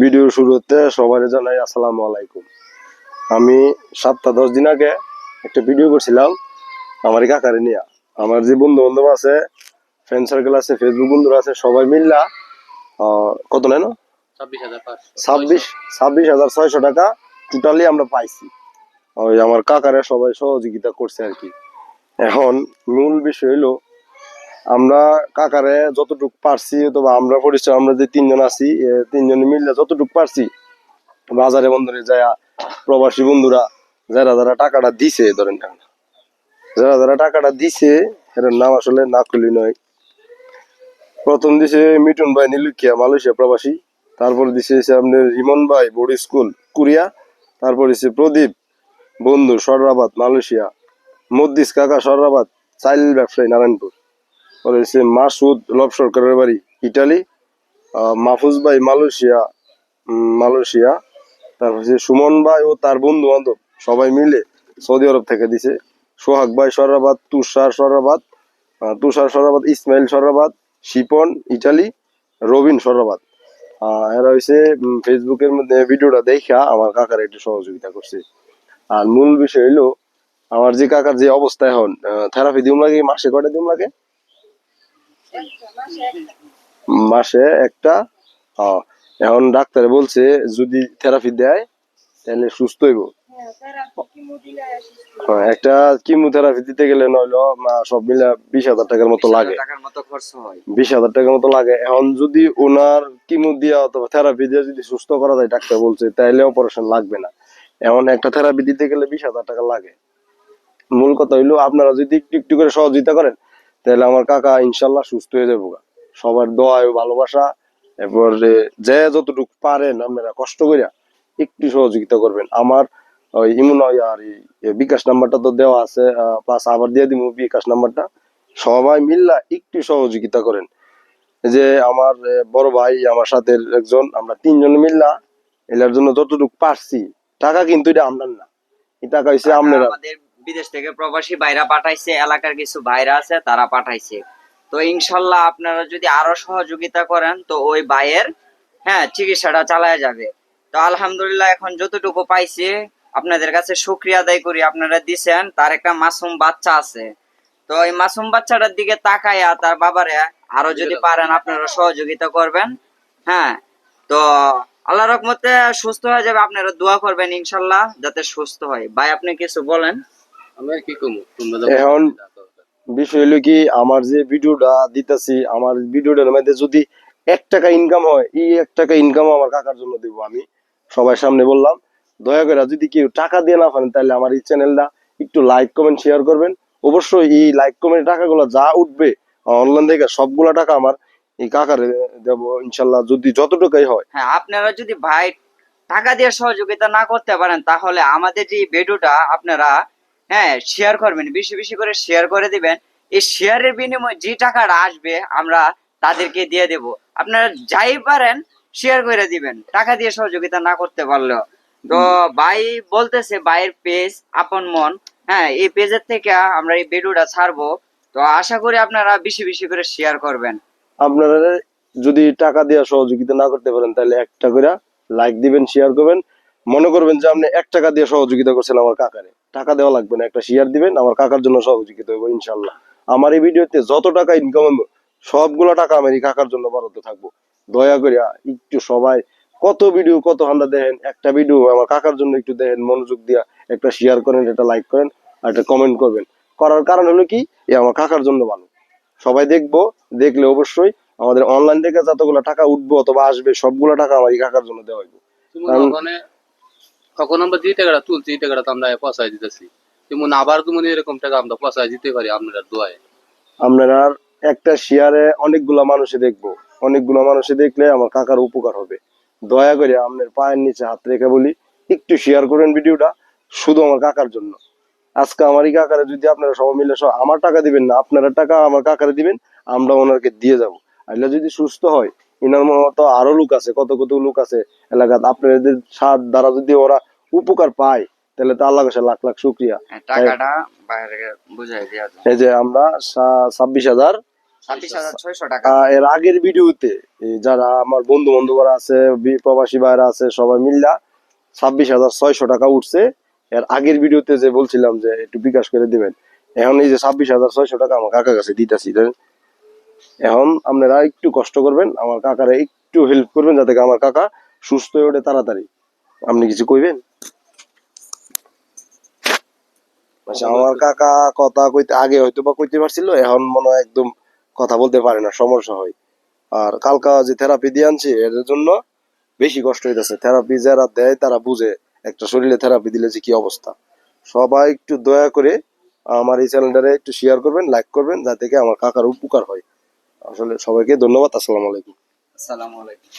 Video শুরুতে সবাই জানাই আসসালামু আলাইকুম। আমি 7-10 দিন আগে একটা ভিডিও করছিলাম আমার কাকারে নিয়ে। আমার যে বন্ধু বান্ধব আছে, ফ্রেন্ড সার্কেল আছে, ফেসবুক বন্ধুরা আছে, সবাই মিল্লা কত নেন 26,600 টাকা টোটালি আমরা পাইছি। ওই আমার কাকারে সবাই সহযোগিতা করছে আর কি। এখন মূল বিষয় হলো আমরা কাকারে যতটুকু পারছি, অথবা আমরা পরিচয় আমরা যে তিনজন আছি, তিনজন মিললে যতটুকু পারছি বাজারে বন্দরে যায় প্রবাসী বন্ধুরা যারা যারা টাকাটা দিছে, ধরেন যারা যারা টাকাটা দিছে এর নাম আসলে না করলি নয়। প্রথম দিছে মিটুন ভাই নীলুকিয়া মালয়েশিয়া প্রবাসী, তারপর দিছে আপনার রিমন ভাই বোর্ড স্কুল কোরিয়া, তারপর দিছে প্রদীপ বন্ধু সররাবাদ মালয়েশিয়া, মদ্দিস কাকা সররাবাদ চাইল ব্যবসায়ী নারায়ণপুর, পরে হচ্ছে মাসুদ লব সরকারের বাড়ি ইটালি, মাহফুজ ভাই মালয়েশিয়া মালয়েশিয়া, তারপর হচ্ছে সুমন ভাই ও তার বন্ধু বান্ধব সবাই মিলে সৌদি আরব থেকে দিছে। সোহাগ ভাই সরাবাদ, তুষার সরাবাদ, ইসমাইল সরাবাদ, শিপন ইটালি, রবিন সরাবাদ। এরা হচ্ছে ফেসবুকের মধ্যে ভিডিওটা দেখা আমার কাকার একটু সহযোগিতা করছে। আর মূল বিষয় হলো আমার যে কাকার যে অবস্থা এখন, থেরাপি দিম লাগে মাসে কয়টা দিম লাগে? মাসে একটা। এখন ডাক্তারে বলছে যদি থেরাপি দেয় তাহলে সুস্থ হইব। একটা কিমোথেরাপি দিতে গেলে নইলো সব মিলে 20,000 টাকার মতো লাগে, 20,000 টাকার মতো লাগে। এখন যদি ওনার কিমো দিয়া অথবা থেরাপি দিয়ে যদি সুস্থ করা যায় ডাক্তার বলছে, তাহলে অপারেশন লাগবে না। এখন একটা থেরাপি দিতে গেলে 20,000 টাকা লাগে। মূল কথা হইলো আপনারা যদি একটু একটু করে সহযোগিতা করেন তাহলে আমার কাকা ইনশাল্লাহ সুস্থ হয়ে যাবো। সবার দোয়া ও ভালোবাসা, এরপর যে যতটুকু পারেন আপনারা কষ্ট করিয়া একটু সহযোগিতা করবেন। আমার ওই ইমন আর বিকাশ নাম্বারটা তো দেওয়া আছে, প্লাস আবার দিয়ে দিব বিকাশ নাম্বারটা। সবাই মিল্লা একটু সহযোগিতা করেন। যে আমার বড় ভাই আমার সাথে একজন, আমরা তিনজন মিল্লা এলার জন্য যতটুকু পারছি। টাকা কিন্তু এটা আমরার না, এই টাকা হচ্ছে আপনারা। আমাদের বিদেশ থেকে প্রবাসী ভাইরা পাঠাইছে, এলাকার কিছু ভাইরা আছে তারা পাঠাইছে। তো ইনশাল্লাহ আপনারা যদি আরো সহযোগিতা করেন তো ওই ভাইয়ের চিকিৎসাটা চালায় যাবে। তো আলহামদুলিল্লাহ এখন যতটুকু পাইছি আপনাদের কাছে শুকরিয়া আদায় করি, আপনারা দিছেন। তার একটা মাসুম বাচ্চা আছে, তো এই মাসুম বাচ্চাটার দিকে তাকাইয়া তার বাবারে আরো যদি পারেন আপনারা সহযোগিতা করবেন। হ্যাঁ, তো আল্লাহ রহমতে সুস্থ হয়ে যাবে, আপনারা দোয়া করবেন ইনশাল্লাহ যাতে সুস্থ হয়। ভাই আপনি কিছু বলেন। এখন বিষয় হলো কি, আমার যে ভিডিওটা দিতেছি, আমার ভিডিওটার মধ্যে যদি 1 টাকা ইনকাম হয়, এই 1 টাকা ইনকাম আমার কাকার জন্য দিব। আমি সবার সামনে বললাম, দয়া করে যদি কেউ টাকা দিয়ে না পারেন তাহলে আমার এই চ্যানেলটা একটু লাইক কমেন্ট শেয়ার করবেন। অবশ্যই এই লাইক কমেন্ট টাকাগুলো যা উঠবে অনলাইন থেকে সবগুলা টাকা আমার এই কাকারে দেব ইনশাল্লাহ, যদি যতটুকুই হয়। হ্যাঁ, আপনারা যদি ভাই টাকা দিয়ে সহযোগিতা না করতে পারেন তাহলে আমাদের যে ভিডিওটা আপনারা শেয়ার করবেন, বেশি বেশি করে শেয়ার করে দিবেন। এই শেয়ারের বিনিময়ে যে টাকাটা আসবে আমরা তাদেরকে দিয়ে দেব। আপনারা যাই পারেন শেয়ার করে দিবেন, টাকা দিয়ে সহযোগিতা না করতে পারলেও। তো ভাই বলতেছে ভাইয়ের পেজ আপন মন, এই পেজের থেকে আমরা এই ভিডিওটা ছাড়বো। তো আশা করি আপনারা বেশি বেশি করে শেয়ার করবেন। আপনারা যদি টাকা দিয়ে সহযোগিতা না করতে পারেন তাহলে একটা করে লাইক দিবেন, শেয়ার করবেন। মনে করবেন যে আপনি 1 টাকা দিয়ে সহযোগিতা করছেন আমার কাকারে, টাকা দেওয়া লাগবে না, একটা শেয়ার দিবেন, আমার কাকার জন্য সহযোগিতা হইব ইনশাল্লাহ। আমার এই ভিডিওতে যত টাকা ইনকাম হইব সবগুলো টাকা আমার এই কাকার জন্য বরাদ্দ থাকবো। দয়া করে একটু সবাই, কত ভিডিও কত হান্দা দেখেন, একটা ভিডিও আমার কাকার জন্য একটু দেখেন, মনোযোগ দিয়া একটা শেয়ার করেন, একটা লাইক করেন আর একটা কমেন্ট করবেন। করার কারণ হলো কি, আমার কাকার জন্য ভালো। সবাই দেখবো, দেখলে অবশ্যই আমাদের অনলাইন থেকে যতগুলো টাকা উঠবো অথবা আসবে সবগুলো টাকা আমার এই কাকার জন্য দেওয়া হইব। তখন আমরা যে টাকাটা তুলছি এই টাকাটা তো আমরা পয়সায় দিতেছি, যেমন আবার তুমি এরকম টাকা আমরা পয়সায় দিতে পারি আপনারা দোয়ায়। আপনারা একটা শেয়ারে অনেকগুলা মানুষে দেখবো, অনেকগুলো মানুষে দেখলে আমার কাকার উপকার হবে। দয়া করে আপনার পায়ের নিচে হাত রেখে বলি, একটু শেয়ার করেন ভিডিওটা, শুধু আমার কাকার জন্য। আজকে আমার এই কাকারে যদি আপনারা সবাই মিলে আমার টাকা দিবেন না, আপনারা টাকা আমার কাকারে দিবেন, আমরা ওনাকে দিয়ে যাবো। আইলে যদি সুস্থ হয়, ইনার মতো আরো লোক আছে, কত কত লোক আছে এলাকাত, আপনাদের সাথ দ্বারা যদি ওরা উপকার পায় তাহলে তো আল্লাহ কাছে লাখ লাখ শুকরিয়া। টাকাটা বাইরে বুঝাই দেয়া যায়। এই যে আমরা 26,000 26,600 টাকা। এর আগের ভিডিওতে যারা আমার বন্ধু বান্ধবরা আছে, প্রবাসী ভাইরা আছে, সবাই মিল্লা 26,600 টাকা উঠছে। এর আগের ভিডিওতে যে বলছিলাম যে একটু বিকাশ করে দিবেন, এখন এই যে 26,600 টাকা আমার কাকার কাছে দিতেছি। এখন আপনারা একটু কষ্ট করবেন, আমার কাকারে একটু হেল্প করবেন যাতে আমার কাকা সুস্থ হয়ে ওঠে তাড়াতাড়ি। আপনি কিছু কইবেন? আচ্ছা, আমার কাকা কথা কইতে আগে হয়তো বা কইতে পারছিল, এখন মনে হয় একদম কথা বলতে পারে না, সমস্যা হয়। আর কালকা যে থেরাপি দিয়ে আনছে এর জন্য বেশি কষ্ট হইতেছে। থেরাপি যারা দেয় তারা বুঝে একটা শরীরে থেরাপি দিলে যে কি অবস্থা। সবাই একটু দয়া করে আমার এই চ্যানেলটারে একটু শেয়ার করবেন, লাইক করবেন, যাতে কি আমার কাকার উপকার হয়। আসলে সবাইকে ধন্যবাদ। আসসালামু আলাইকুম। আসসালামু আলাইকুম।